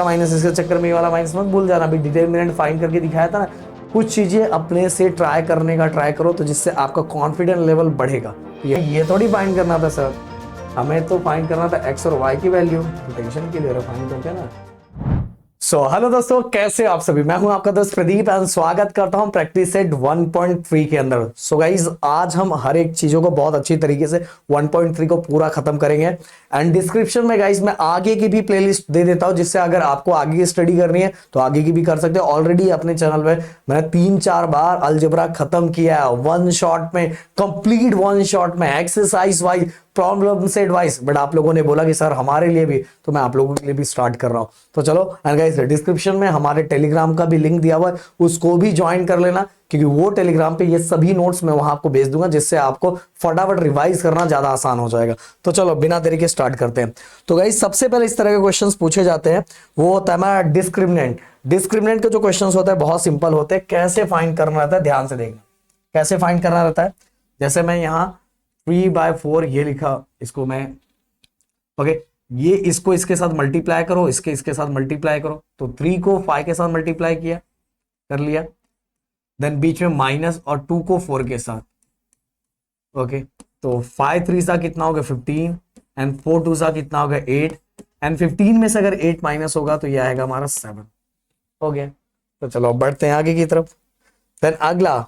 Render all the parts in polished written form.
Minus, इसके चक्कर में ये वाला माइनस मत भूल जाना। अभी डिटरमिनेंट फाइंड करके दिखाया था ना, कुछ चीजें अपने से ट्राई करने का ट्राई करो, तो जिससे आपका कॉन्फिडेंस लेवल बढ़ेगा। ये थोड़ी फाइंड करना था सर, हमें तो फाइंड करना था एक्स और वाई की वैल्यू, तो टेंशन क्यों ले रहे हो, फाइंड करके ना। हेलो दोस्तों, कैसे हो आप सभी। मैं हूं आपका दोस्त प्रदीप एंड स्वागत करता हूं प्रैक्टिस सेट 1.3 के अंदर। गाइज, आज हम हर एक चीजों को बहुत अच्छी तरीके से 1.3 को पूरा खत्म करेंगे। एंड डिस्क्रिप्शन में गाइज मैं आगे की भी प्लेलिस्ट दे देता हूं, जिससे अगर आपको आगे की स्टडी करनी है तो आगे की भी कर सकते हो। ऑलरेडी अपने चैनल में मैंने 3-4 बार अलजेब्रा खत्म किया है वन शॉट में, कंप्लीट वन शॉट में, exercise wise, problem set wise. But आप लोगों ने बोला कि सर हमारे लिए भी, तो मैं आप लोगों के लिए भी स्टार्ट कर रहा हूं। तो चलो एंड गाइस, डिस्क्रिप्शन में हमारे टेलीग्राम का भी लिंक दिया हुआ है, उसको भी ज्वाइन कर लेना, क्योंकि वो टेलीग्राम पे ये सभी नोट्स मैं वहां आपको भेज दूंगा, जिससे आपको फटाफट रिवाइज करना ज्यादा आसान हो जाएगा। तो चलो बिना देरी के स्टार्ट करते हैं। तो गाइस, सबसे पहले इस तरह के क्वेश्चंस पूछे जाते हैं, वो होता है हमारा डिस्क्रिमिनेंट। डिस्क्रिमिनेंट के जो क्वेश्चंस होते हैं बहुत सिंपल होते हैं। कैसे फाइंड करना रहता है, ध्यान से देखना कैसे फाइंड करना रहता है। जैसे मैं यहाँ 3/4 ये लिखा, इसको मैं ओके, ये इसको इसके साथ मल्टीप्लाई करो, इसके साथ मल्टीप्लाई करो, तो 3 को 5 के साथ मल्टीप्लाई किया, कर लिया। देन बीच में माइनस और 2 को 4 के साथ, ओके। तो 5 3 सा कितना होगा 15, एंड 4 2 सा कितना होगा 8, एंड 15 में से अगर 8 माइनस होगा तो ये आएगा हमारा 7। हो गया। तो चलो बढ़ते हैं आगे की तरफ। देन अगला,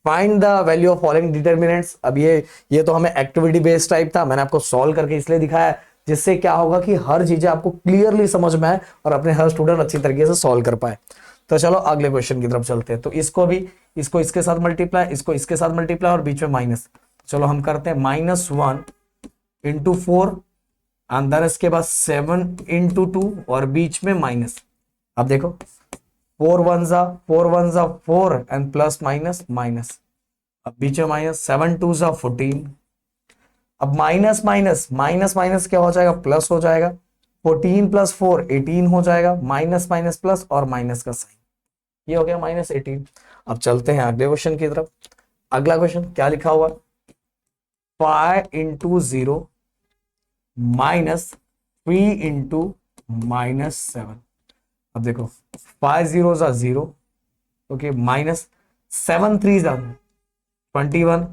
find the value of following determinants. अब ये तो हमें एक्टिविटी बेस्ड टाइप था, मैंने आपको सॉल्व करके इसलिए दिखाया, जिससे क्या होगा कि हर चीजें आपको क्लियरली समझ में आए और अपने हर स्टूडेंट अच्छी तरीके से सॉल्व कर पाए। तो चलो अगले क्वेश्चन की तरफ चलते हैं। तो इसको इसके साथ मल्टीप्लाई, इसको इसके साथ मल्टीप्लाई, और बीच में माइनस। चलो हम करते हैं -1 × 4, अंदर इसके बाद 7 × 2, और बीच में माइनस। अब देखो 4 1 ज़ा 4 एंड प्लस माइनस माइनस, अब बीच में माइनस, 7 2 ज़ा 14। अब माइनस माइनस माइनस माइनस क्या हो जाएगा, प्लस हो जाएगा। 14 + 4 18 हो जाएगा, माइनस माइनस प्लस और माइनस का साइन, ये हो गया -18। अब चलते हैं अगले क्वेश्चन की तरफ। अगला क्वेश्चन क्या लिखा हुआ, 5 × 0 -3 × -7। अब देखो 5 0 ज़ा 0, ओके, -7 3 ज़ा 21।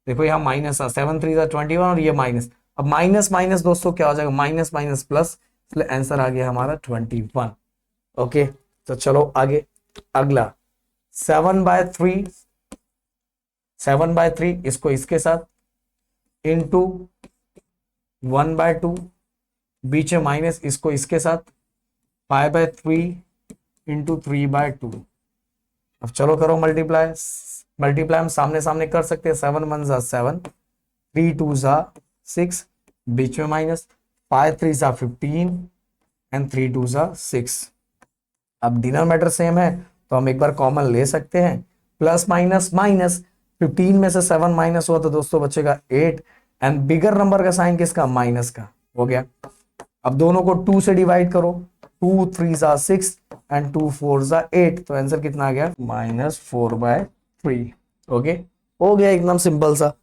देखो यहाँ माइनस 7 3 ज़ा 21, और ये माइनस। अब माइनस माइनस दोस्तों क्या हो जाएगा, माइनस माइनस प्लस, इसलिए आंसर आ गया हमारा 21। ओके, तो चलो आगे। अगला 7/3, 7/3 इसको इसके साथ, इंटू 1/2, बीच में माइनस, इसको इसके साथ 5/3 × 3/2। अब चलो करो मल्टीप्लाई, हम सामने सामने कर सकते हैं। 7 1 ज़ा 7, 3 2 ज़ा 6, बीच में माइनस, 5 3 ज़ा 15 एंड 3 2 ज़ा 6। अब डिनोमिनेटर सेम है तो हम एक बार कॉमन ले सकते हैं, प्लस माइनस माइनस, 15 में से 7 माइनस हुआ तो दोस्तों बचेगा 8, एंड बिगर नंबर का साइन किसका, माइनस का। हो गया। अब दोनों को 2 से डिवाइड करो, 2 3 ज़ा 6 एंड 2 4 ज़ा 8, तो आंसर कितना आ गया, -4/3। ओके, हो गया एकदम सिंपल सा।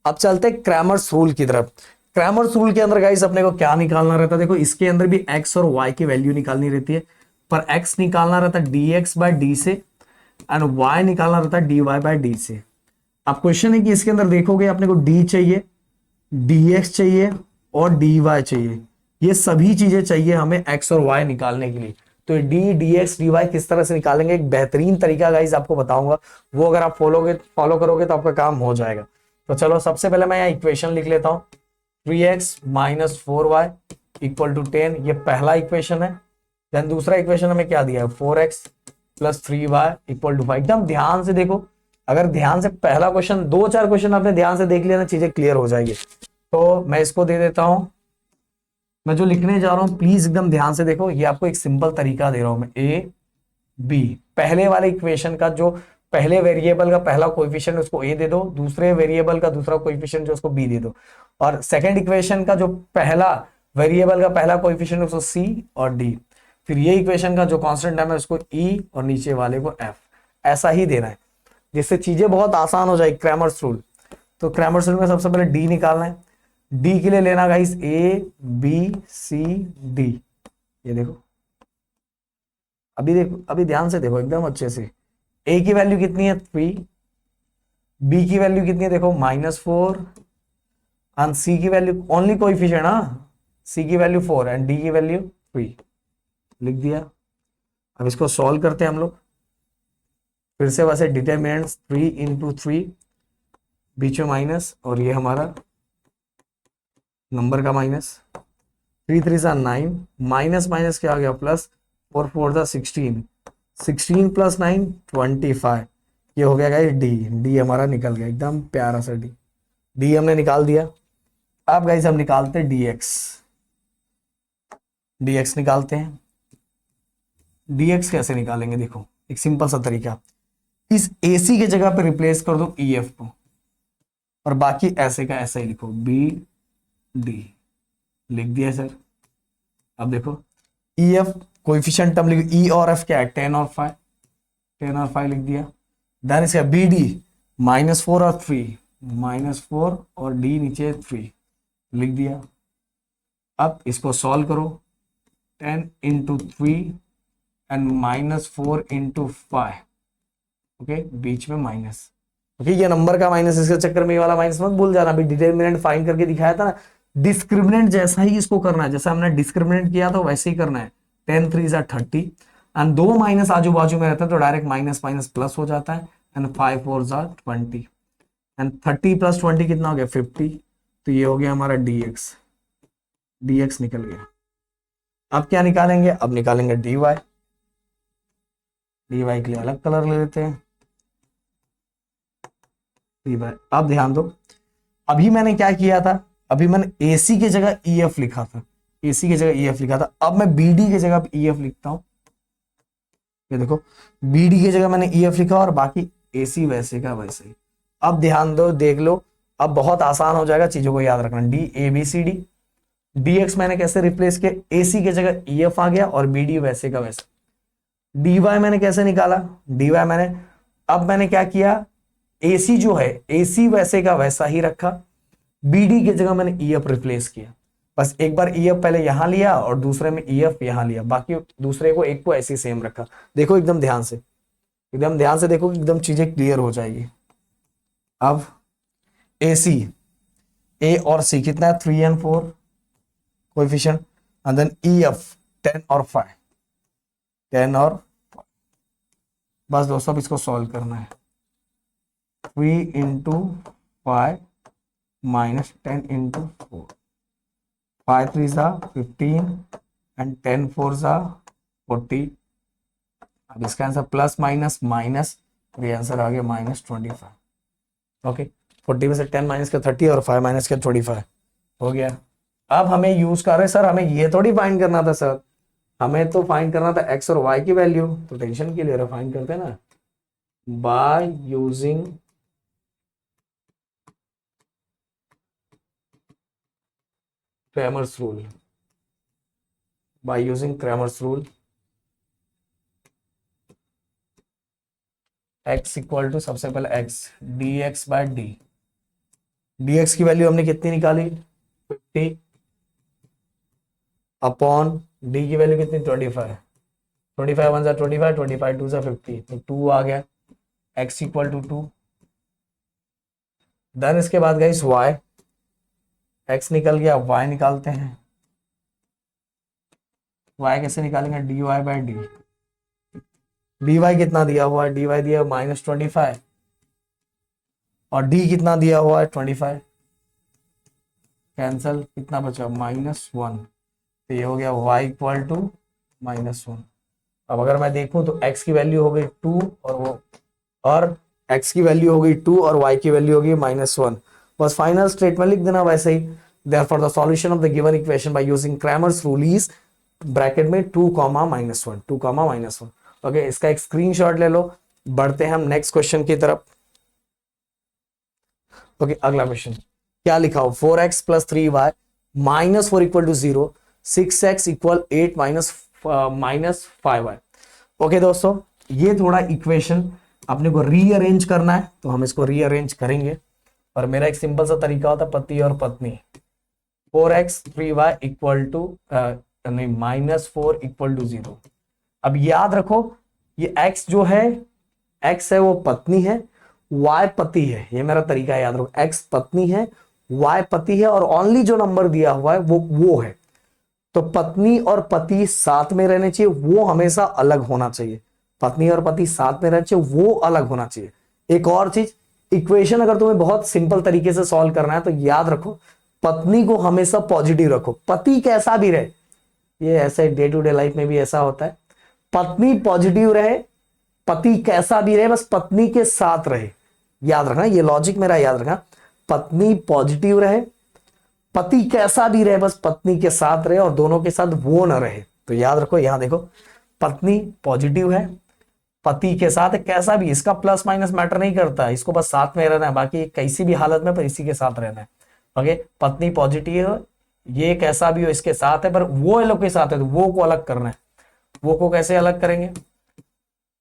अब चलते हैं क्रैमर्स रूल की तरफ। क्रैमर्स रूल के अंदर गाइस अपने को क्या निकालना रहता है, देखो इसके अंदर भी x और y की वैल्यू निकालनी रहती है, पर x निकालना रहता है dx/d से, एंड y निकालना रहता है dy/d से। अब क्वेश्चन है कि इसके अंदर देखोगे अपने को d चाहिए, dx चाहिए और dy चाहिए, ये सभी चीजें चाहिए हमें x और y निकालने के लिए। तो d dx dy किस तरह से निकालेंगे, एक बेहतरीन तरीका गाइस आपको बताऊंगा, वो अगर आप फॉलो करोगे तो आपका काम हो जाएगा। तो चलो सबसे पहले मैं यहाँ इक्वेशन लिख लेता हूँ, 3x - 4y = 10, ये पहला इक्वेशन है। देन दूसरा इक्वेशन हमें क्या दिया है, 4x + 3y = 5। एकदम ध्यान से देखो, अगर ध्यान से पहला क्वेश्चन, 2-4 क्वेश्चन आपने ध्यान से देख लिया ना, चीजें क्लियर हो जाएगी। तो मैं इसको दे देता हूं, मैं जो लिखने जा रहा हूं प्लीज एकदम ध्यान से देखो, ये आपको एक सिंपल तरीका दे रहा हूं मैं। ए बी, पहले वाले इक्वेशन का जो पहले वेरिएबल का पहला कोएफिशिएंट उसको ए दे दो, दूसरे वेरिएबल का दूसरा कोएफिशिएंट जो उसको बी दे दो, और सेकंड इक्वेशन का जो पहला वेरिएबल का पहला कोएफिशिएंट उसको सी और डी, फिर ये इक्वेशन का जो कांस्टेंट टर्म है उसको ई और नीचे वाले को एफ, ऐसा ही देना है, जिससे चीजें बहुत आसान हो जाएगी। क्रैमर्स रूल, तो क्रैमर्स रूल में सबसे पहले डी निकालना है। डी के लिए लेना guys A B C D, ये देखो, अभी देखो, अभी ध्यान से देखो एकदम अच्छे से। ए की वैल्यू कितनी है 3, बी की वैल्यू कितनी है देखो -4, एंड सी की वैल्यू ओनली कोएफिशिएंट, हाँ, सी की वैल्यू 4 एंड डी की वैल्यू 3 लिख दिया। अब इसको सॉल्व करते हैं हम लोग फिर से वैसे, डिटरमिनेंट्स 3 इंटू 3, बीच में माइनस, और ये हमारा नंबर का माइनस, 3 3 सा 9, माइनस माइनस क्या आ गया प्लस, 4 4 सा 16, 16 प्लस 9 25, ये हो गया गाइस डी, डी हमारा निकल गया एकदम प्यारा सा डी, डी हमने निकाल दिया। अब गाइस हम निकालते हैं dx, dx निकालते हैं। dx कैसे निकालेंगे देखो, एक सिंपल सा तरीका, इस AC के जगह पे रिप्लेस कर दो EF को, और बाकी ऐसे का ऐसे ही लिखो BD, लिख दिया सर। अब देखो EF कोएफिशिएंट टर्म लिखो, E और F क्या है 10 और 5, 10 और 5 लिख दिया। देन इसका BD -4 और 3, -4 और D नीचे 3 लिख दिया। अब इसको सॉल्व करो, 10 इंटू 3 एंड -4 इंटू 5, ओके, बीच में माइनस, ओके, ये नंबर का माइनस, इसके चक्कर में ये वाला माइनस मत भूल जाना। अभी डिटरमिनेंट फाइंड करके दिखाया था ना, डिस्क्रिमिनेंट जैसा ही इसको करना है, जैसा हमने डिस्क्रिमिनेंट किया था वैसे ही करना है। 10 3 सा 30, एंड दो माइनस आजू बाजू में रहता है तो डायरेक्ट माइनस माइनस प्लस हो जाता है, एंड 5 4 सा 20, एंड 30 प्लस 20 कितना हो गया 50, तो ये हो गया हमारा dx, dx निकल गया। अब क्या निकालेंगे, अब निकालेंगे dy, dy के लिए अलग कलर ले लेते हैं, dy। अब ध्यान दो, अभी मैंने क्या किया था, अभी मैंने AC की जगह EF लिखा था, AC की जगह EF लिखा था, अब मैं BD की जगह EF लिखता हूं। ये देखो, BD की जगह मैंने EF लिखा और बाकी AC वैसे का वैसे ही। अब ध्यान दो, देख लो, अब बहुत आसान हो जाएगा, चीजों को याद रखना। DABCD, dx मैंने कैसे रिप्लेस किया, AC की जगह EF आ गया और BD वैसे का वैसे। dy मैंने कैसे निकाला, dy मैंने, अब मैंने क्या किया, AC जो है AC वैसे का वैसा ही रखा, BD की जगह मैंने EF रिप्लेस किया। बस एक बार EF पहले यहां लिया और दूसरे में EF यहां लिया, बाकी दूसरे को एक को ऐसे सेम रखा। देखो एकदम ध्यान से, एकदम ध्यान से देखो, एकदम चीजें क्लियर हो जाएगी। अब AC, A और C कितना है 3 और 4 कोएफिशिएंट, एंड देन EF 10 और 5, 10 और 5। बस दोस्तों अब इसको सॉल्व करना है, 3 इंटू 5 माइनस 10 इंटू 4, 5 3 सा 15 एंड 10 4 सा 40। अब इसका आंसर प्लस माइनस माइनस, ये आंसर आ गया -25। ओके, 40 में से 10 माइनस का 30 और 5 माइनस का 25 हो गया। अब हमें यूज कर रहे सर, हमें ये थोड़ी फाइंड करना था सर, हमें तो फाइंड करना था x और y की वैल्यू, तो टेंशन के लिए फाइंड करते हैं ना, by using Cramer's rule, by using Cramer's rule, x equal to, सबसे पहले x dx by D, dx की वैल्यू हमने कितनी निकाली 50 अपॉन d की वैल्यू कितनी 25, 25 1 जा 25, 25 2 जा 50, तो 2 आ गया, x इक्वल टू 2। देन इसके बाद गाइस y, x निकल गया, y निकालते हैं। y कैसे निकालेंगे, dy बाय डी, dy कितना दिया हुआ है, dy दिया -25 और d कितना दिया हुआ है 25, कैंसल, कितना बचा -1, तो ये हो गया y इक्वल टू -1। अब अगर मैं देखूं तो x की वैल्यू हो गई 2 और x की वैल्यू हो गई 2 और y की वैल्यू हो गई -1। बस फाइनल स्टेटमेंट लिख देना वैसे ही, therefore the solution of the given equation by using Cramer's rule is bracket में 2, -1, 2, -1। ओके, इसका एक स्क्रीनशॉट ले लो। बढ़ते हैं हम नेक्स्ट क्वेश्चन की तरफ। ओके, अगला क्वेश्चन क्या लिखा हो, 4x plus 3y -4 equal to 0, 6x equal 8 minus 5y। Okay दोस्तों, ये थोड़ा इक्वेशन अपने को रीअरेंज करना है, तो हम इसको रीअरेंज करेंगे। और मेरा एक सिंपल सा तरीका होता है पति और पत्नी, 4x 3y इक्वल टू नहीं -4 इक्वल टू 0। अब याद रखो ये x जो है, x है वो पत्नी है, y पति है। ये मेरा तरीका है, याद रखो x पत्नी है, y पति है, और ओनली जो नंबर दिया हुआ है वो है। तो पत्नी और पति साथ में रहने चाहिए, वो हमेशा अलग होना चाहिए। पत्नी और पति साथ में रहने चाहिए, वो अलग होना चाहिए। एक और चीज, इक्वेशन अगर तुम्हें बहुत सिंपल तरीके से सॉल्व करना है तो याद रखो पत्नी को हमेशा पॉजिटिव रखो, पति कैसा भी रहे। ये ऐसे डे टू डे लाइफ में भी ऐसा होता है, पत्नी पॉजिटिव रहे, पति कैसा भी रहे, बस पत्नी के साथ रहे। याद रखना, ये लॉजिक मेरा याद रखना, पत्नी पॉजिटिव रहे, पति कैसा भी रहे, बस पत्नी के साथ रहे, और दोनों के साथ वो ना रहे। तो याद रखो, यहां देखो पत्नी पॉजिटिव है, पति के साथ है, कैसा भी, इसका प्लस माइनस मैटर नहीं करता, इसको बस साथ में रहना है, बाकी किसी भी हालत में पर इसी के साथ रहना है। ओके, पत्नी पॉजिटिव है, ये कैसा भी हो इसके साथ है, पर वो लोग के साथ है तो वो को अलग करना है। वो को कैसे अलग करेंगे,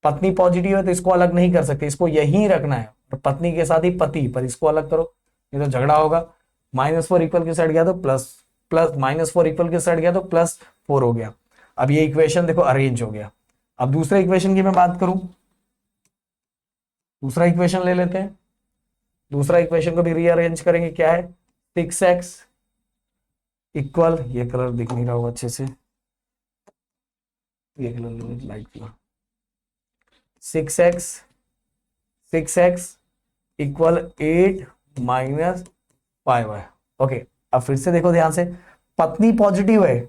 पत्नी पॉजिटिव है तो इसको अलग नहीं कर सकते, इसको यही रखना है, और पत्नी के साथ ही पति, पर इसको अलग करो, ये तो झगड़ा होगा। -4 इक्वल के साइड गया तो प्लस, -4 इक्वल के साइड गया तो +4 हो गया। अब ये इक्वेशन देखो अरेंज हो गया। अब दूसरे इक्वेशन की मैं बात करूं, दूसरा इक्वेशन ले लेते हैं। दूसरा इक्वेशन को भी रीअरेंज करेंगे, क्या है 6x इक्वल, ये कलर दिख नहीं रहा होगा अच्छे से, ये colour light colour, 6x equal 8 - 5y। Okay, अब फिर से देखो ध्यान से, पत्नी पॉजिटिव है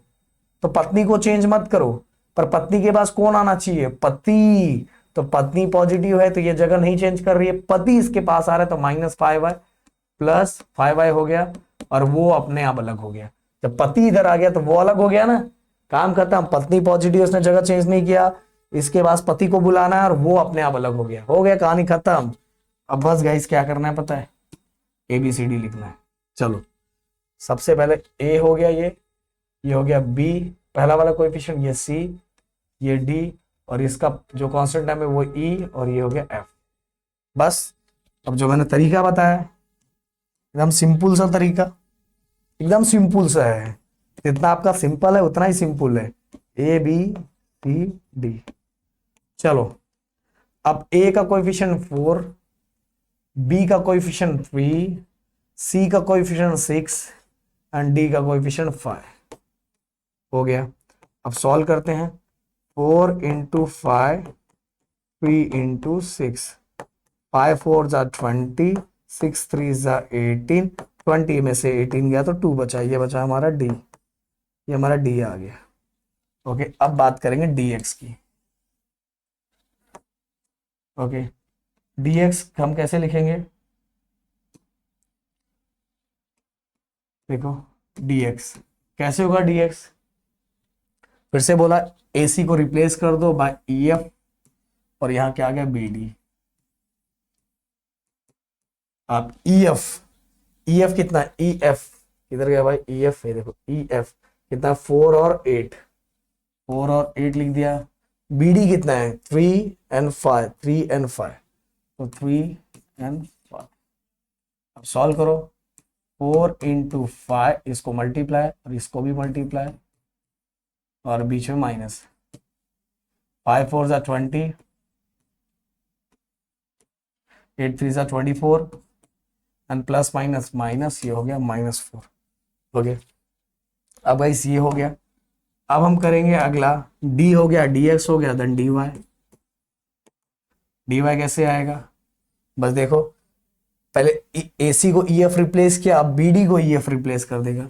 तो पत्नी को चेंज मत करो, पर पत्नी के पास कौन आना चाहिए, पति। तो पत्नी पॉजिटिव है तो ये जगह नहीं चेंज कर रही है, पति इसके पास आ रहा है, तो -5y प्लस 5y हो गया, और वो अपने आप अलग हो गया। जब पति इधर आ गया तो वो अलग हो गया ना, काम खत्म। पत्नी पॉजिटिव, उसने जगह चेंज नहीं किया, इसके पास पति को बुलाना है और वो अपने आप अलग हो गया, कहानी खत्म। अब बस गाइस क्या करना है पता है, ABCD लिखना है। चलो, सबसे पहले A हो गया, ये हो गया B, पहला वाला कोएफिशिएंट, ये C, ये D, और इसका जो कांस्टेंट टर्म है वो E, और ये हो गया F। बस अब जो मैंने तरीका बताया एकदम सिंपल सा तरीका, एकदम सिंपल सा है, जितना आपका सिंपल है उतना ही सिंपल है, ABCD। चलो, अब A का कोएफिशिएंट 4, B का कोएफिशिएंट 3, C का कोएफिशिएंट 6 एंड D का कोएफिशिएंट 5 हो गया। अब सॉल्व करते हैं, 4 × 5, 3 × 6, 5 4 = 20, 6 3 = 18, 20 में से 18 गया तो 2 बचा, ये बचा हमारा D, ये हमारा D आ गया। ओके, अब बात करेंगे dx की। ओके, dx हम कैसे लिखेंगे, देखो dx कैसे होगा, dx फिर से बोला, AC को रिप्लेस कर दो बाय EF, और यहां क्या आ गया BD। आप EF कितना, EF किधर गया भाई, EF है, देखो EF कितना 4 और 8, 4 और 8 लिख दिया। BD कितना है 3 and 5, 3 and 5, तो 3 and 5। अब सॉल्व करो, 4 × 5, इसको मल्टीप्लाई और इसको भी मल्टीप्लाई, और बीच में minus, 5 4 = 20, 8 3 = 24, and plus minus minus, ये हो गया -4। ओके, अब गाइस ये हो गया। अब हम करेंगे अगला, D हो गया, dx हो गया, देन dy कैसे आएगा, बस देखो पहले AC को EF रिप्लेस किया, अब BD को EF रिप्लेस कर देगा,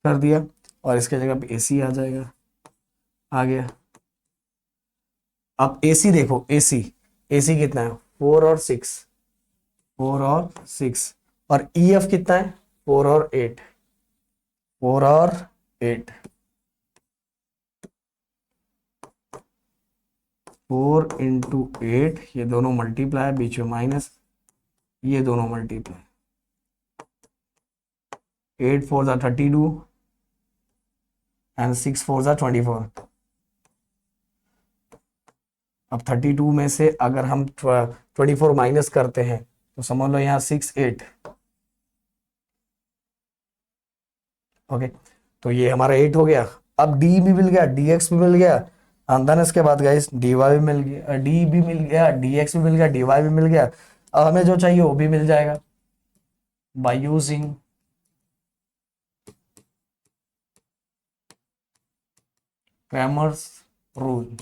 कर दिया, और इसके जगह पे AC आ जाएगा, आ गया। अब AC देखो, AC कितना है 4 और 6, 4 और 6, और EF कितना है 4 और 8, 4 और 8, 4 × 8, ये दोनों मल्टीप्लाई, बीच में माइनस, ये दोनों मल्टीप्लाई, 8 4 = 32 एंड 6 4 = 24। अब 32 में से अगर हम 24 माइनस करते हैं तो समझ लो यहाँ 6 8। ओके, तो ये हमारा 8 हो गया, अब डी भी मिल गया, डी एक्स भी मिल गया, अंदर इसके बाद गाइस डी वाई भी मिल गया, डी भी मिल गया, डी एक्स भी मिल गया, डी वाई भी मिल गया। अब हमें जो चाहिए वो भी मिल जाएगा bye using Cramer's rule.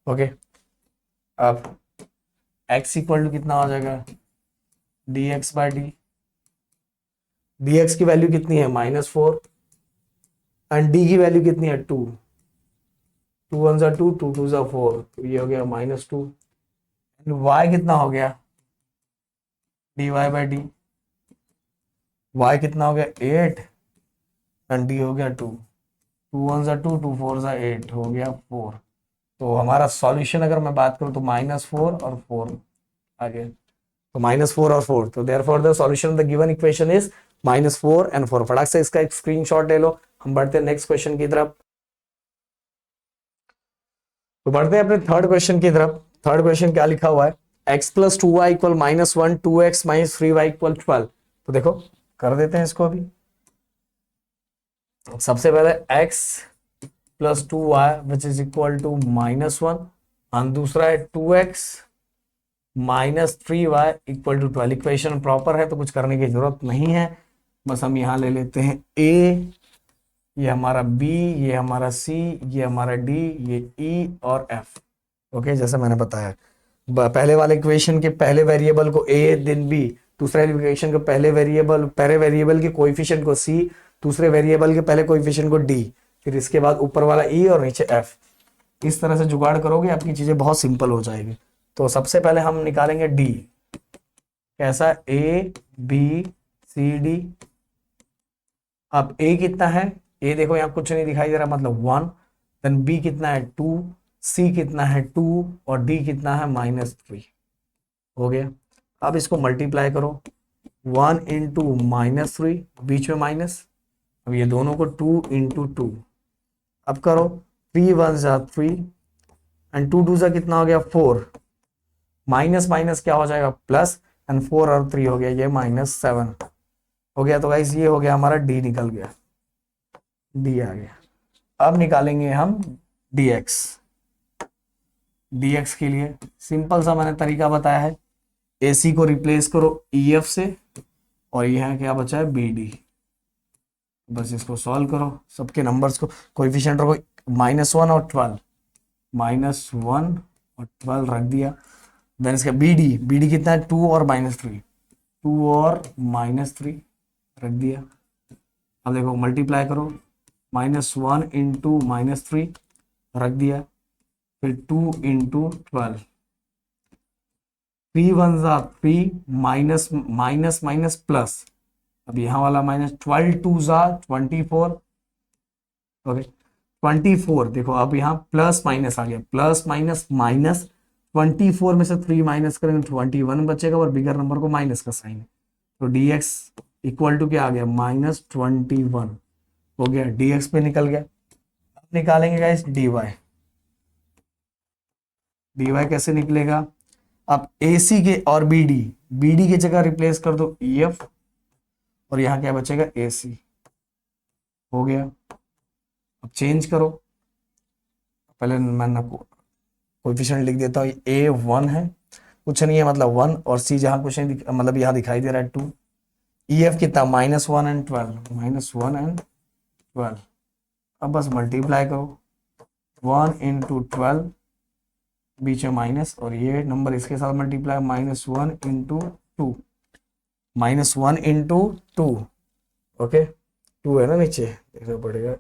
Okay, अब x इक्वल टू कितना हो जाएगा, D x by D, D x की वैल्यू कितनी है -4 एंड डी की वैल्यू कितनी है 2, 2 वन ज़ा 2, 2 टू ज़ा 4, तो ये हो गया -2 एंड y कितना हो गया, D Y by D, y कितना हो गया 8 एंड डी हो गया 2, 2 वन ज़ा 2, 2 फोर ज़ा 8, हो गया 4। तो हमारा सॉल्यूशन अगर मैं बात करूं तो -4 और 4 आ गया, तो -4 और 4, तो therefore the solution of the given equation is -4 and 4। फटाक से इसका एक स्क्रीनशॉट ले लो। हम बढ़ते हैं नेक्स्ट क्वेश्चन की तरफ। तो बढ़ते हैं अपने थर्ड क्वेश्चन की तरफ। थर्ड क्वेश्चन क्या लिखा हुआ है, x plus 2y equal -1, 2x minus 3y equal 12। तो देखो कर देते हैं इसको अभी। सबसे पहले x plus 2y which is equal to -1 और दूसरा है 2x minus 3y equal to 12। Equation proper है तो कुछ करने की जरूरत नहीं है, बस हम यहां ले लेते हैं a, ये हमारा b, ये हमारा c, ये हमारा d, ये e और f। ओके, जैसे मैंने बताया पहले वाले इक्वेशन के पहले वेरिएबल को a दिन b, दूसरे इक्वेशन के पहले वेरिएबल के कोएफिशिएंट को c, दूसरे वेरिएबल के पहले कोएफिशिएंट को d, फिर इसके बाद ऊपर वाला e और नीचे f। इस तरह से जुगाड़ करोगे आपकी चीजें बहुत सिंपल हो जाएगी। तो सबसे पहले हम निकालेंगे d, कैसा a b c d। अब a कितना है, a देखो यहाँ कुछ नहीं दिखाई दे रहा मतलब 1, देन b कितना है 2, c कितना है 2 और d कितना है -3। हो गया, अब इसको मल्टीप्लाई करो, 1 इंटू -3, बीच में माइनस, अब ये दोनों को 2 इंटू 2, अब करो 3 वन ज़ा 3 एंड 2 टू ज़ा कितना हो गया 4, माइनस माइनस क्या हो जाएगा प्लस, एंड 4 और 3 हो गया ये -7 हो गया। तो गाइस ये हो गया हमारा d, निकल गया, d आ गया। अब निकालेंगे हम dx। dx के लिए सिंपल सा मैंने तरीका बताया है, AC को रिप्लेस करो EF से और यहाँ क्या बचा है BD। बस इसको सॉल्व करो, सबके नंबर्स को कोएफिशिएंट रखो -1 और 12, -1 और 12 रख दिया। देन इसका BD कितना है 2 और -3, 2 और -3 रख दिया। अब देखो मल्टीप्लाई करो, -1 इंटू -3 रख दिया, फिर 2 इंटू 12, 3 वन ज़ा 3, माइनस माइनस माइनस प्लस, अब यहाँ वाला -12 टू ज़ा 24। ओके 24, देखो अब यहाँ प्लस माइनस आ गया, प्लस माइनस माइनस, 24 में से 3 माइनस करेंगे 21 बचेगा और बिगर नंबर को माइनस का साइन है, तो dx इक्वल टू क्या आ गया -21 हो गया, dx पे निकल गया। अब निकालेंगे गाइस dy। dy कैसे निकलेगा, अब AC के और BD की जगह रिप्लेस कर दो EF और यहाँ क्या बचेगा AC। हो गया, अब चेंज करो, पहले मैं कोएफिशिएंट लिख देता हूँ, A 1 है, कुछ नहीं है मतलब 1, और C जहाँ कुछ नहीं मतलब यहाँ दिखाई दे रहा है 2, EF कितना -1 एंड 12, -1 एंड 12। अब बस मल्टीप्लाई करो, 1 इंटू 12, बीच में माइनस और ये नंबर इसके साथ मल्टीप्लाई, -1 इंटू 2, -1 इंटू 2, ओके 2 है ना नीचे, देखना पड़ेगा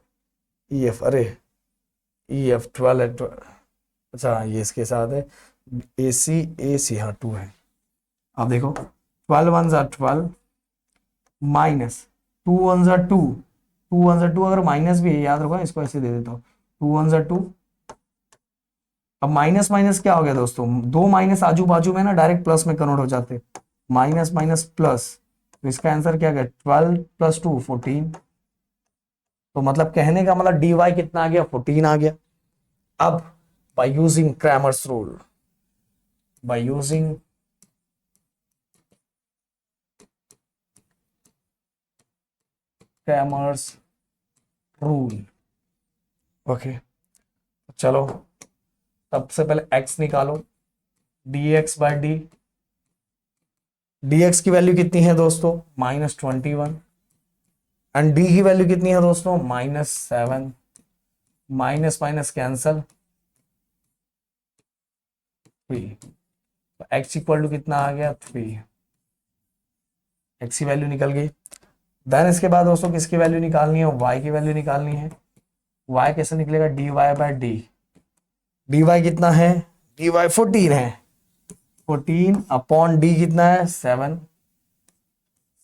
EF, अरे EF 12 है, अच्छा ये इसके साथ है AC हाँ 2 है। अब देखो 12 वन ज़ा 12 माइनस 2 वन ज़ा 2, 2 वन ज़ा 2, अगर माइनस भी है याद रखो, इसको ऐसे दे देता हूँ 2 वन ज़ा 2। अब माइनस माइनस क्या हो गया दोस्तों, दो माइनस आजू बाजू में ना डायरेक्ट प्लस में कन्वर्ट हो जाते, माइनस माइनस प्लस, तो इसका आंसर क्या गया 12 प्लस 2 14। तो मतलब कहने का मतलब dy कितना आ गया 14 आ गया। अब by using Cramer's rule, by using Cramer's rule. Okay, चलो सबसे पहले x निकालो, dx/d। dx की वैल्यू कितनी है दोस्तों, -21। एंड d की वैल्यू कितनी है दोस्तों, -7। Minus minus cancel, 3। तो x इक्वल टू कितना आ गया, 3। x की वैल्यू निकल गई। देन इसके बाद दोस्तों किसकी वैल्यू निकालनी है, y की वैल्यू निकालनी है। y कैसे निकलेगा, dy/d। dy कितना है, dy 14 है। 14 अपॉन d कितना है, 7।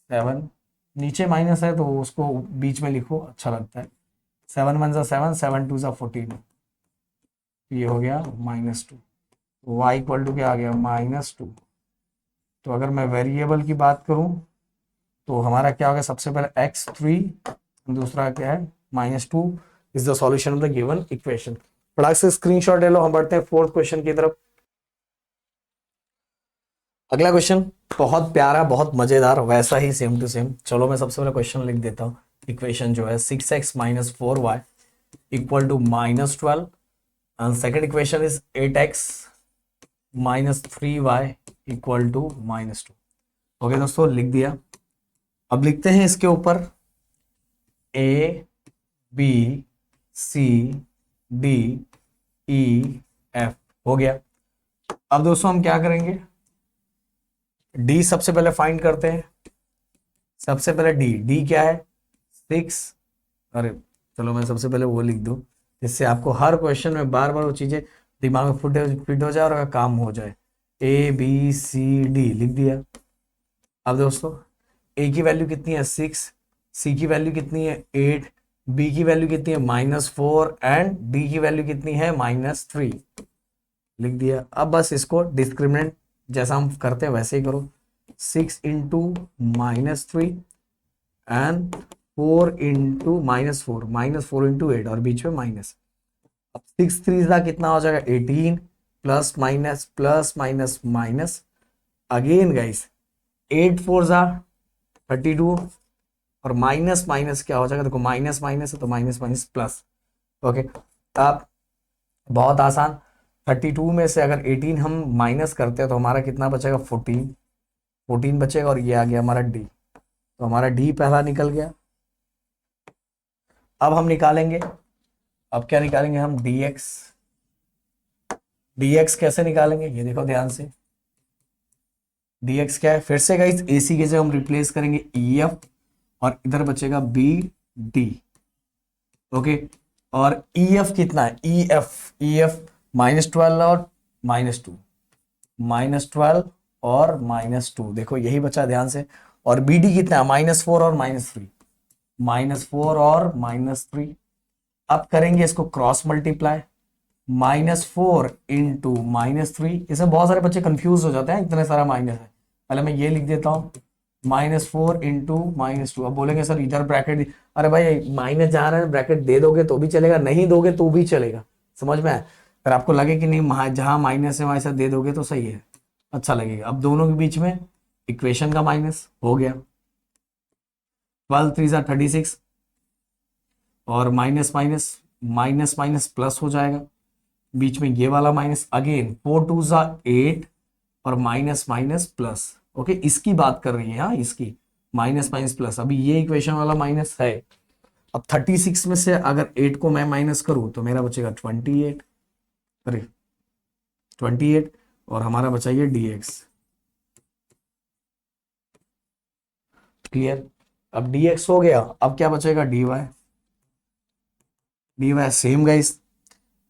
7 नीचे माइनस है तो उसको बीच में लिखो, अच्छा लगता है। 7 1 सा 7, 7 2 सा 14। ये हो गया -2। y इक्वल टू क्या आ गया, -2। तो अगर मैं वेरिएबल की बात करूं तो हमारा क्या होगा, सबसे पहले x3, दूसरा क्या है -2 is the solution of the given equation. फटाक से स्क्रीनशॉट ले लो, हम बढ़ते हैं फोर्थ क्वेश्चन की तरफ। अगला क्वेश्चन बहुत प्यारा, बहुत मजेदार, वैसा ही सेम टू सेम। चलो मैं सबसे पहले क्वेश्चन लिख देता हूँ। इक्वेशन जो है 6x - 4y equal to -12 and second equation is 8x - 3y equal to -2। Okay दोस्तों, लिख दिया। अब लिखते हैं इसके ऊपर A B C D E F हो गया। अब दोस्तों हम क्या करेंगे, D सबसे पहले फाइंड करते हैं। सबसे पहले D क्या है, 6। अरे चलो मैं सबसे पहले वो लिख दूं, जिससे आपको हर क्वेश्चन में बार बार वो चीजें दिमाग में फिट हो जाए और काम हो जाए। ABCD लिख दिया। अब दोस्तों A की वैल्यू कितनी है, 6। C की वैल्यू कितनी है, 8। B की वैल्यू कितनी है, -4 एंड D की वैल्यू कितनी है, -3। लिख दिया। अब बस इसको डिस्क्रिमिनेंट जैसा हम करते हैं वैसे ही करो। 6 इंटू -3 एंड 4 इंटू -4, -4 इंटू 8 और बीच में माइनस। अब 6 3 का कितना हो जाएगा, 18 plus minus plus minus minus again guys 8 4 जा 32 और माइनस माइनस क्या हो जाएगा, देखो माइनस माइनस है तो माइनस माइनस प्लस। ओके, अब बहुत आसान, 32 में से अगर 18 हम माइनस करते हैं तो हमारा कितना बचेगा, 14। 14 बचेगा और ये आ गया हमारा डी। तो हमारा डी पहला निकल गया। अब हम निकालेंगे, अब क्या निकालेंगे हम, dx। dx कैसे निकालेंगे, ये देखो ध्यान से। dx क्या है, फिर से गाइस ac के जगह हम रिप्लेस करेंगे ef और इधर बचेगा bd। ओके, और ef कितना है, ef -12 और -2, -12 और -2 देखो यही बचा ध्यान से। और bd कितना है, -4 और -3, -4 और -3। अब करेंगे इसको क्रॉस मल्टीप्लाई, -4 इंटू -3। इसमें बहुत सारे बच्चे कंफ्यूज हो जाते हैं, इतने सारा माइनस है। पहले मैं ये लिख देता हूँ, -4 इंटू -2। अब बोलेंगे सर इधर ब्रैकेट, अरे भाई माइनस जा रहा है, ब्रैकेट दे दोगे तो भी चलेगा, नहीं दोगे तो भी चलेगा, समझ में आया। अगर आपको लगे कि नहीं जहां माइनस है वहां ऐसा दे दोगे तो सही है, अच्छा लगेगा। अब दोनों के बीच में इक्वेशन का माइनस हो गया, 12 3 36 और minus minus minus minus plus हो जाएगा, बीच में ये वाला माइनस अगेन 4 2 8 और माइनस माइनस प्लस। ओके, इसकी बात कर रही है, हाँ इसकी माइनस माइनस प्लस। अभी ये इक्वेशन वाला माइनस है। अब 36 में से अगर 8 को मैं माइनस करूं तो मेरा बचेगा 28। अरे 28 और हमारा बचा ये dx। क्लियर, अब dx हो गया, अब क्या बचेगा, dy। dy same guys,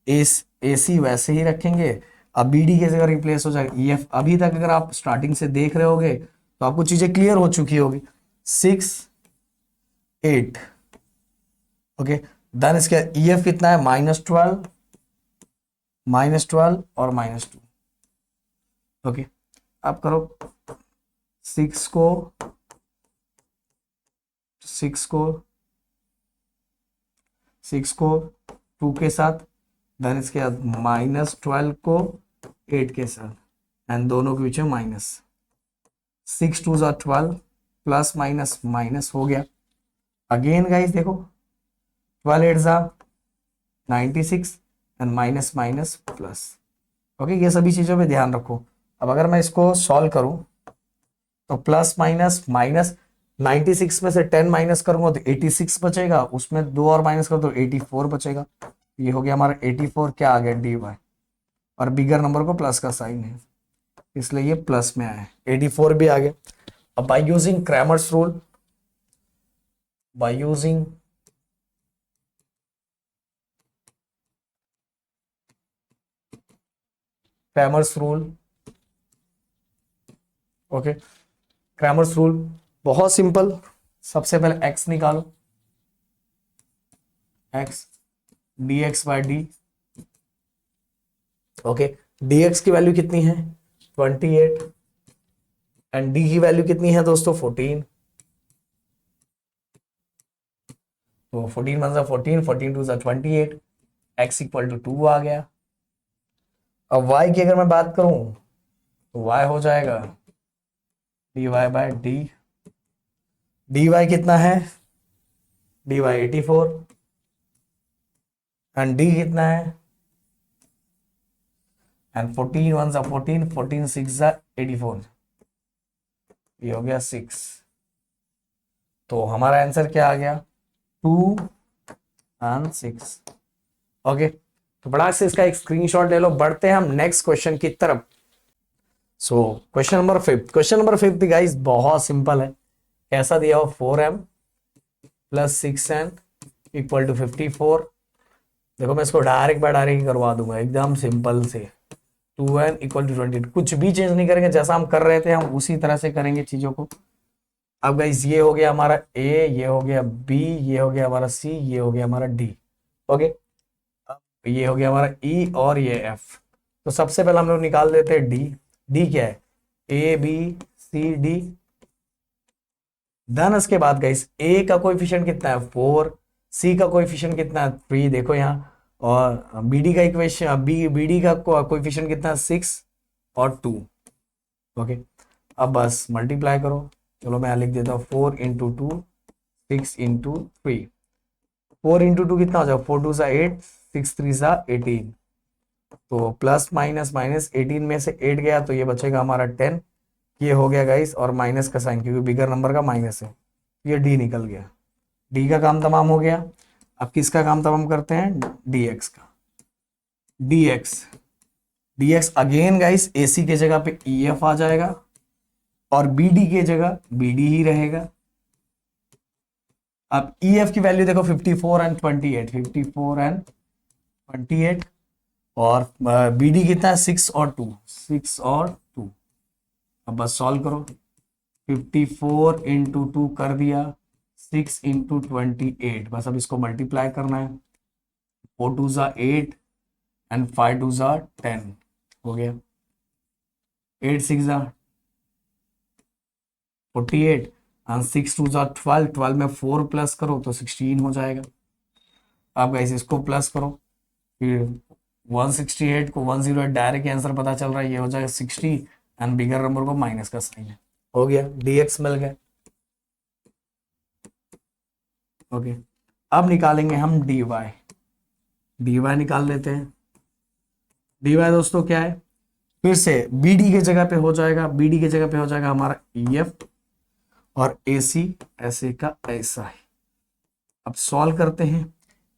AC वैसे ही रखेंगे। अब BD की जगह रिप्लेस हो जाएगा EF। अभी तक अगर आप स्टार्टिंग से देख रहे होगे तो आपको चीजें क्लियर हो चुकी होगी। 6 8 ओके, देन इसके EF कितना है, -12 और -2। ओके, अब करो 6 को 6 को 6 को 2 के साथ, देन इसके बाद -12 को 8 के साथ एंड दोनों के बीच में माइनस। 6 2 12 प्लस माइनस माइनस हो गया। अगेन गाइस देखो 12 8 जा 96 and minus minus plus. Okay, ये सभी चीज़ों पे ध्यान रखो। अब अगर मैं इसको सॉल्व करूं तो प्लस माइनस माइनस 96 में से 10 माइनस करूंगा तो 86 बचेगा, उसमें 2 और माइनस करो तो 84 बचेगा। ये हो गया हमारा 84, क्या आ गया डी वाई, और बिगर नंबर को प्लस का साइन है इसलिए ये प्लस में आया, 84 भी आ गया। अब by using Cramer's rule, by using Cramer's rule, okay, Cramer's rule बहुत सिंपल। सबसे पहले x निकालो, x dx by D. Okay, dx की वैल्यू कितनी है 28 एंड d की वैल्यू कितनी है दोस्तों 14। तो 14 one 14, 14 two 28, x equal to 2 आ गया। अब y की अगर मैं बात करूं तो y हो जाएगा dy बाय डी। dy कितना है, dy 84 एंड d कितना है, एंड 14 वन 14, 14 6 84, ये हो गया 6। तो हमारा आंसर क्या आ गया 2 एंड 6। ओके, तो बड़ा से इसका एक स्क्रीनशॉट ले लो। बढ़ते हैं हम नेक्स्ट क्वेश्चन की तरफ। So question number 5, question number 5 guys बहुत सिंपल है। कैसा दिया हो 4m plus 6n equal to 54। देखो मैं इसको डायरेक्ट बाय डायरेक्ट करवा दूंगा एकदम सिंपल से। 2n इक्वल टू 20, कुछ भी चेंज नहीं करेंगे, जैसा हम कर रहे थे हम उसी तरह से करेंगे चीजों को। अब गाइस ये हो गया हमारा a, ये हो गया b, ये हो गया हमारा c, ये हो गया हमारा d। ओके, ये हो गया हमारा e और ये f। तो सबसे पहले हम लोग निकाल देते हैं d। d क्या है a b c d। धन उसके बाद गाइस a का कोएफिशिएंट कितना है 4, c का कोएफिशिएंट कितना है 3, देखो यहाँ, और bd का इक्वेशन bd का कोएफिशिएंट कितना है 6 और 2। ओके, अब बस मल्टीप्लाई करो। चलो मैं लिख देता हूँ 4 इंटू 2, 6 इंटू 3। 4 इंटू 2 कितना हो जाएगा 4 2 8, 6 3 18। तो प्लस माइनस माइनस 18 में से 8 गया तो ये बचेगा हमारा 10। ये हो गया गाइस, और माइनस का साइन क्योंकि बिगर नंबर का माइनस है, ये डी निकल गया। डी का काम तमाम हो गया। अब किसका काम तमाम करते हैं dx का। dx dx again guys ac के जगह पे ef आ जाएगा और bd के जगह bd ही रहेगा। अब ef की वैल्यू देखो 54 एंड 28, 54 एंड 28, और bd कितना है 6 और 2, 6 और 2। अब बस सॉल्व करो, 54 इंटू 2 कर दिया, 6 इंटू 28, बस अब इसको मल्टीप्लाई करना है। 4 2 8 एंड 5 2 10 हो गया। 8 6 48 एंड 6 2 12, 12 में 4 प्लस करो तो 16 हो जाएगा। अब गाइस इसको प्लस करो, फिर 168 को 108 डायरेक्ट आंसर पता चल रहा है, ये हो जाएगा 60 एंड बिगर नंबर को माइनस का साइन है। हो गया, dx मिल गया। ओके, अब निकालेंगे हम dy। dy निकाल लेते हैं। dy दोस्तों क्या है, फिर से bd के जगह पे हो जाएगा, bd के जगह पे हो जाएगा हमारा ef और ac ऐसे का ऐसा है। अब सॉल्व करते हैं।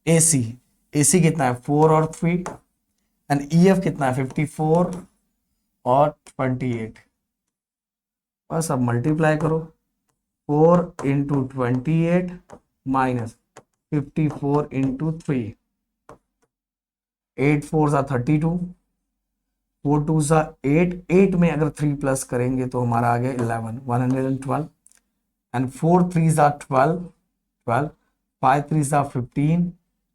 ac कितना है 4 और 3 एंड ef कितना है 54 और 28। बस अब मल्टीप्लाई करो, 4 इंटू 28 माइनस 54 इंटू 3, 8 4 32, 4 2 8, 8 में अगर 3 प्लस करेंगे तो हमारा आ गया 11, 112 एंड 4 3 12, 12, 5 3 15,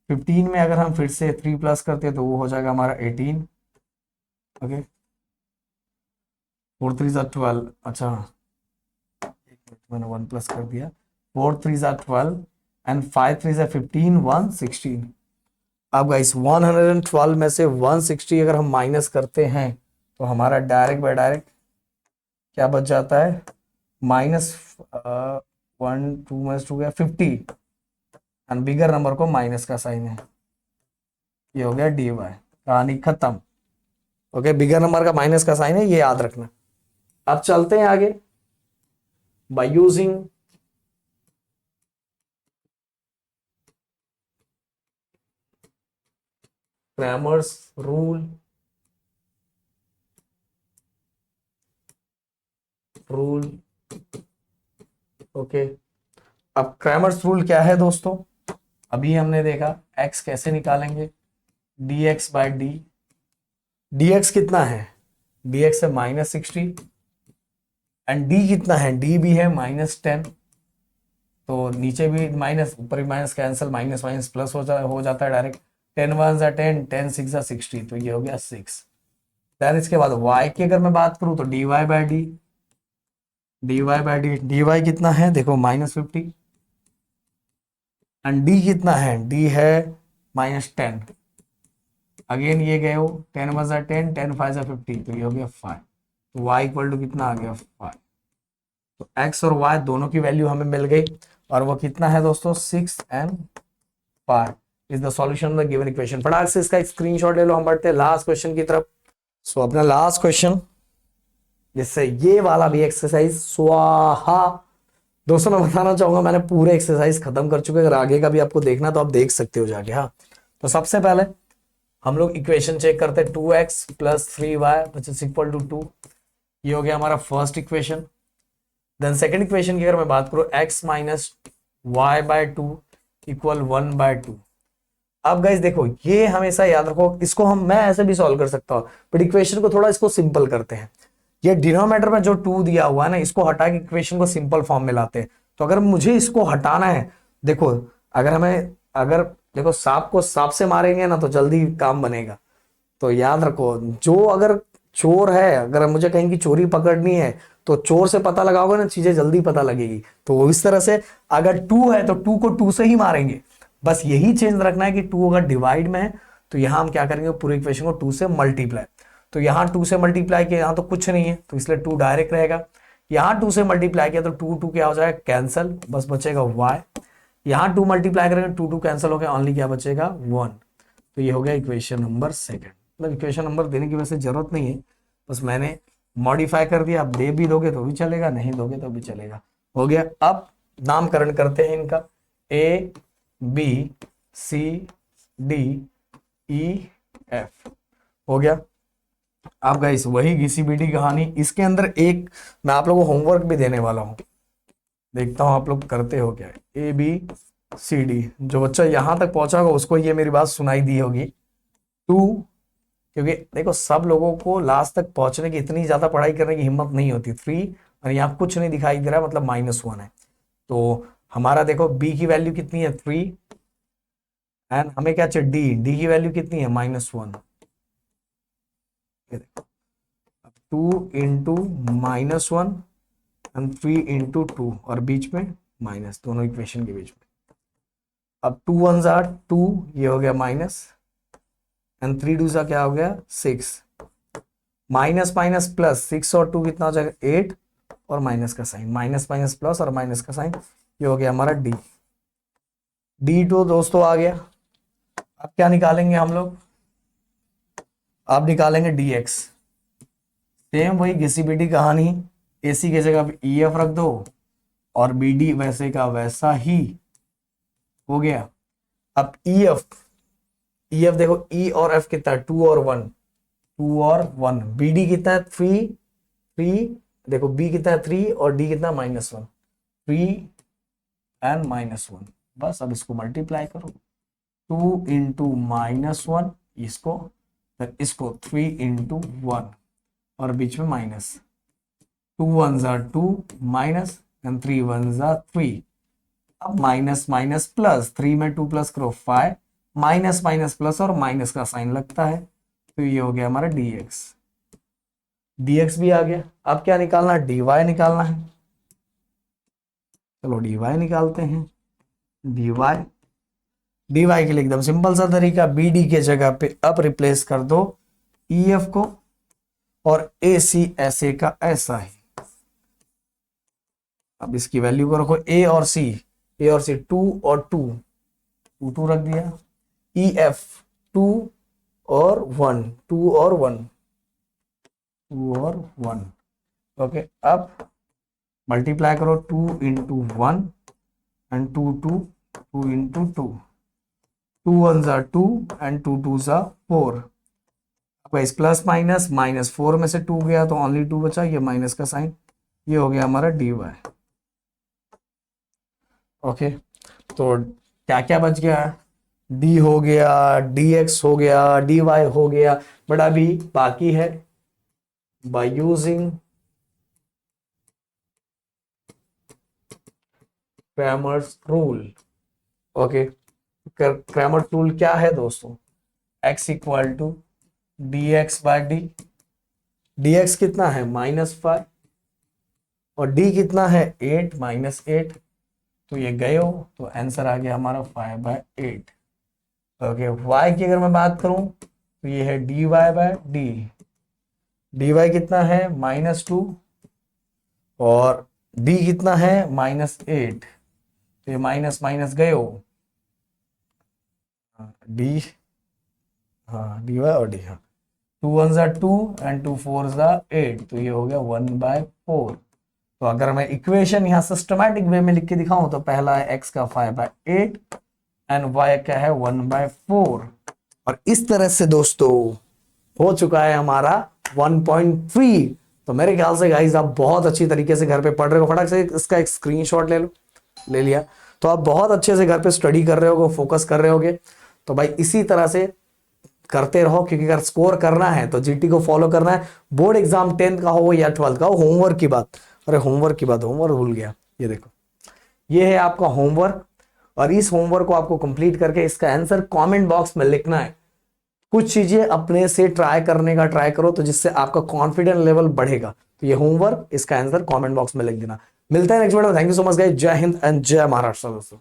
15 में अगर हम फिर से 3 प्लस करते हैं तो वो हो जाएगा हमारा 18। ओके, 4 3 12, अच्छा मैंने 1 प्लस कर दिया, 4 3 12 एंड 5 3 15, 116। अब गाइस 112 में से 160 अगर हम माइनस करते हैं तो हमारा डायरेक्ट बाय डायरेक्ट क्या बच जाता है, माइनस 1 2 माइनस 2 गया 50 एंड बिगर नंबर को माइनस का साइन है, ये हो गया dy, कहानी खत्म। ओके, बिगर नंबर का माइनस का साइन है, ये याद रखना। अब चलते हैं आगे bye using Cramer's rule. Okay, अब क्रैमर्स रूल क्या है दोस्तों, अभी हमने देखा x कैसे निकालेंगे, dx बाय डी, dx कितना है, dx है -60 एंड d कितना है, d भी है -10, तो नीचे भी माइनस ऊपर भी minus, cancel, minus minus plus हो जाता है डायरेक्ट, 10 1 10, 10 6 60, तो ये हो गया 6। देन इसके बाद y की अगर मैं बात करूं तो dy बाय डी, dy कितना है देखो -50 एंड d कितना है, d है -10, अगेन ये गए हो 10 1 10, 10 5 50, तो ये हो गया 5, तो y इक्वल टू कितना आ गया 5। तो x और y दोनों की वैल्यू हमें मिल गई, और वो कितना है दोस्तों 6 and 5 is the solution of the given equation. फटाक से इसका एक स्क्रीनशॉट ले लो, हम बढ़ते हैं लास्ट क्वेश्चन की तरफ। सो अपना लास्ट क्वेश्चन, जिससे ये वाला भी एक्सरसाइज स्वाहा। दोस्तों मैं बताना चाहूंगा मैंने पूरे एक्सरसाइज खत्म कर चुके, अगर आगे का भी आपको देखना तो आप देख सकते हो जाके। हाँ, तो सबसे पहले हम लोग इक्वेशन चेक करते हैं, 2x + 3y = 2, ये हो गया हमारा first equation. Then second equation की अगर मैं बात करूं, x - y/2 = 1/2। अब गाइस देखो, ये हमेशा याद रखो, इसको मैं ऐसे भी सॉल्व कर सकता हूं, बट इक्वेशन को थोड़ा इसको सिंपल करते हैं। ये डिनोमिनेटर में जो 2 दिया हुआ है ना, इसको हटा के इक्वेशन को सिंपल फॉर्म में लाते हैं। तो अगर मुझे इसको हटाना है, देखो अगर देखो सांप को सांप से मारेंगे ना तो जल्दी काम बनेगा। तो याद रखो, जो अगर चोर है, अगर मुझे कहीं की चोरी पकड़नी है तो चोर से पता लगाओगे ना, चीजें जल्दी पता लगेगी। तो वो इस तरह से, अगर 2 है तो 2 को 2 से ही मारेंगे, बस यही चेंज रखना है कि 2 अगर डिवाइड में है तो यहां हम क्या करेंगे, पूरे इक्वेशन को 2 से मल्टीप्लाई। तो यहां 2 से मल्टीप्लाई किया, यहां तो कुछ नहीं है तो इसलिए 2 डायरेक्ट रहेगा। यहां 2 से मल्टीप्लाई किया तो 2 क्या हो जाएगा, कैंसल, बस बचेगा y। यहां 2 मल्टीप्लाई करेंगे, 2 कैंसिल हो गया, ओनली क्या बचेगा 1। तो ये हो गया इक्वेशन नंबर सेकंड। मतलब इक्वेशन नंबर देने की वैसे जरूरत नहीं है, बस मैंने मॉडिफाई कर दिया। आप दे भी दोगे तो भी चलेगा, नहीं दोगे तो भी चलेगा। हो गया। अब नामकरण करते हैं इनका, A B C D E F हो गया। अब गाइस वही घिसी-पिटी कहानी, इसके अंदर एक मैं आप लोगों को होमवर्क भी देने वाला हूं, देखता हूं आप लोग करते हो क्या। ABCD, जो बच्चा यहां तक पहुंचा होगा उसको ये मेरी बात सुनाई दी होगी। 2, क्योंकि देखो सब लोगों को लास्ट तक पहुंचने की, इतनी ज्यादा पढ़ाई करने की हिम्मत नहीं होती। 3 और यहाँ कुछ नहीं दिखाई दे रहा, मतलब -1 है। तो हमारा देखो b की वैल्यू कितनी है 3, एंड हमें क्या चाहिए d की वैल्यू कितनी है -1। ये देखो, 2 इंटू -1 एंड 3 इंटू 2, और बीच में माइनस, दोनों इक्वेशन के बीच में। अब 2 1 ज़ा 2, ये हो गया माइनस, एंड 3 2 ज़ा क्या हो गया 6, माइनस माइनस प्लस, 6 और 2 कितना हो जाएगा 8, और माइनस का साइन, माइनस माइनस प्लस और माइनस का साइन, ये हो गया हमारा डी तो दोस्तों आ गया। अब क्या निकालेंगे हम लोग, अब निकालेंगे dx। सेम वही घिसी पिटी कहानी, AC की जगह पे EF रख दो और BD वैसे का वैसा ही हो गया। अब EF देखो, E और F कितना है 2 और 1, 2 और 1, BD कितना है 3, 3 देखो, B कितना है 3 और D कितना -1, 3 एंड -1। बस अब इसको मल्टीप्लाई करो, 2 इंटू -1 इसको, फिर इसको 3 इंटू 1 और बीच में माइनस, 2 1 ज़ा 2 माइनस एंड 3 1 ज़ा 3। अब माइनस माइनस प्लस, 3 में 2 प्लस करो 5, माइनस माइनस प्लस और माइनस का साइन लगता है, तो ये हो गया हमारा dx भी आ गया। अब क्या निकालना है, dy निकालना है। चलो dy निकालते हैं। dy के लिए एकदम सिंपल सा तरीका, BD के जगह पे अब रिप्लेस कर दो EF को, और AC ऐसे का ऐसा ही। अब इसकी वैल्यू को रखो, A और C 2 और 2, टू टू रख दिया, ई एफ 2 और 1, 2 और 1, 2 और 1। ओके, अब मल्टीप्लाई करो 2 इंटू 1 एंड 2 2, 2 इंटू 2, 2 1 ज़ा 2 एंड 2 2 ज़ा 4। आपका इस प्लस माइनस, माइनस 4 में से 2 गया तो ओनली 2 बचा, ये माइनस का साइन, ये हो गया हमारा डी वाई। ओके, तो क्या क्या बच गया, डी हो गया, डी एक्स हो गया, डी वाई हो गया, बट अभी बाकी है by using Cramer's rule. Okay, Cramer rule क्या है दोस्तों, x equal to D x by D, D x कितना है -5 और डी कितना है 8 -8, तो ये गए हो तो आंसर आ गया हमारा 5/8। ओके, y की अगर मैं बात करूं तो ये है dy बाय डी, dy कितना है -2 और d कितना है -8, तो ये माइनस माइनस गए हो, डी, हाँ डी वाई और डी, हाँ 2 1 ज़ा 2 एंड 2 4 ज़ा 8, तो ये हो गया 1/4। तो अगर मैं इक्वेशन यहाँ सिस्टमैटिक वे में लिख के दिखाऊं तो पहला है x का 5/8 एंड y का है 1/4। और इस तरह से दोस्तों हो चुका है हमारा 1.3। तो मेरे ख्याल से गाइस आप बहुत अच्छी तरीके से घर पे पढ़ रहे हो, फटाक से इसका एक स्क्रीनशॉट ले लो, ले लिया तो आप बहुत अच्छे से घर पे स्टडी कर रहे होगे, फोकस कर रहे होगे। तो भाई इसी तरह से करते रहो, क्योंकि अगर स्कोर करना है तो जीटी को फॉलो करना है। बोर्ड एग्जाम 10th का हो या 12th का हो, होमवर्क की बात, अरे होमवर्क की बात, होमवर्क भूल गया, ये देखो ये है आपका होमवर्क, और इस होमवर्क को आपको कंप्लीट करके इसका आंसर कमेंट बॉक्स में लिखना है। कुछ चीजें अपने से ट्राई करने का ट्राई करो तो जिससे आपका कॉन्फिडेंस लेवल बढ़ेगा। तो ये होमवर्क, इसका आंसर कमेंट बॉक्स में लिख देना। मिलता है नेक्स्ट वीडियो में। Thank you so much guys, जय हिंद एंड जय महाराष्ट्र दोस्तों।